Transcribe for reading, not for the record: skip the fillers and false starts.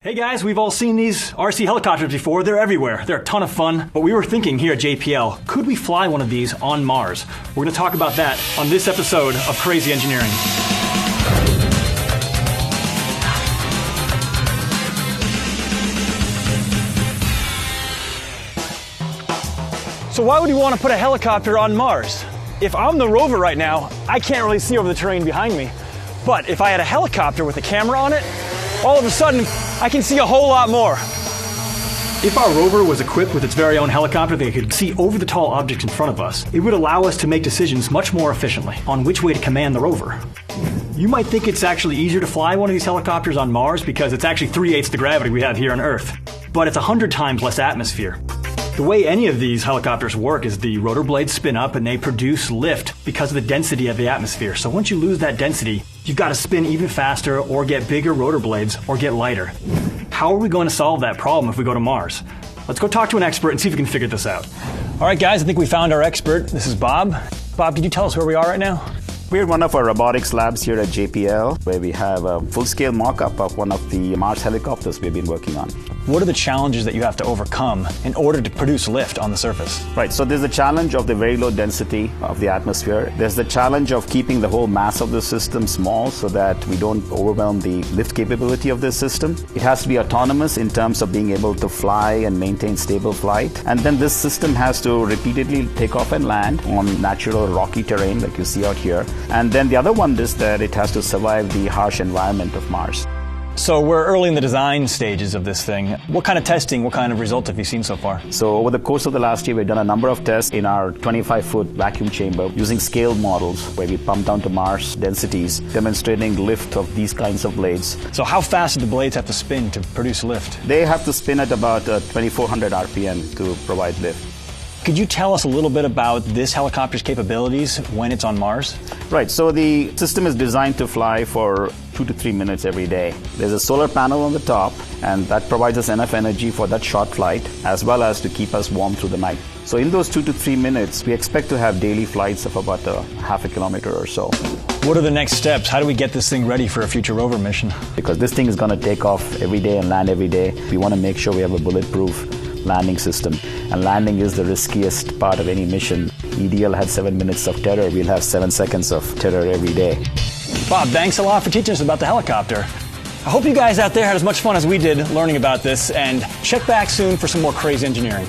Hey guys, we've all seen these RC helicopters before. They're everywhere. They're a ton of fun. But we were thinking here at JPL, could we fly one of these on Mars? We're going to talk about that on this episode of Crazy Engineering. So why would you want to put a helicopter on Mars? If I'm the rover right now, I can't really see over the terrain behind me. But if I had a helicopter with a camera on it, all of a sudden, I can see a whole lot more. If our rover was equipped with its very own helicopter that could see over the tall objects in front of us, it would allow us to make decisions much more efficiently on which way to command the rover. You might think it's actually easier to fly one of these helicopters on Mars because it's actually 3/8 the gravity we have here on Earth. But it's 100 times less atmosphere. The way any of these helicopters work is the rotor blades spin up and they produce lift because of the density of the atmosphere. So once you lose that density, you've got to spin even faster or get bigger rotor blades or get lighter. How are we going to solve that problem if we go to Mars? Let's go talk to an expert and see if we can figure this out. All right, guys, I think we found our expert. This is Bob. Bob, could you tell us where we are right now? We're in one of our robotics labs here at JPL, where we have a full-scale mock-up of one of the Mars helicopters we've been working on. What are the challenges that you have to overcome in order to produce lift on the surface? Right, so there's the challenge of the very low density of the atmosphere. There's the challenge of keeping the whole mass of the system small so that we don't overwhelm the lift capability of this system. It has to be autonomous in terms of being able to fly and maintain stable flight. And then this system has to repeatedly take off and land on natural rocky terrain like you see out here. And then the other one is that it has to survive the harsh environment of Mars. So we're early in the design stages of this thing. What kind of testing, what kind of results have you seen so far? So over the course of the last year, we've done a number of tests in our 25-foot vacuum chamber using scaled models where we pump down to Mars densities, demonstrating lift of these kinds of blades. So how fast do the blades have to spin to produce lift? They have to spin at about 2,400 RPM to provide lift. Could you tell us a little bit about this helicopter's capabilities when it's on Mars? Right, so the system is designed to fly for 2 to 3 minutes every day. There's a solar panel on the top, and that provides us enough energy for that short flight, as well as to keep us warm through the night. So in those 2 to 3 minutes, we expect to have daily flights of about half a kilometer or so. What are the next steps? How do we get this thing ready for a future rover mission? Because this thing is going to take off every day and land every day, we want to make sure we have a bulletproof landing system. And landing is the riskiest part of any mission. EDL had 7 minutes of terror. We'll have 7 seconds of terror every day. Bob, thanks a lot for teaching us about the helicopter. I hope you guys out there had as much fun as we did learning about this, and check back soon for some more crazy engineering.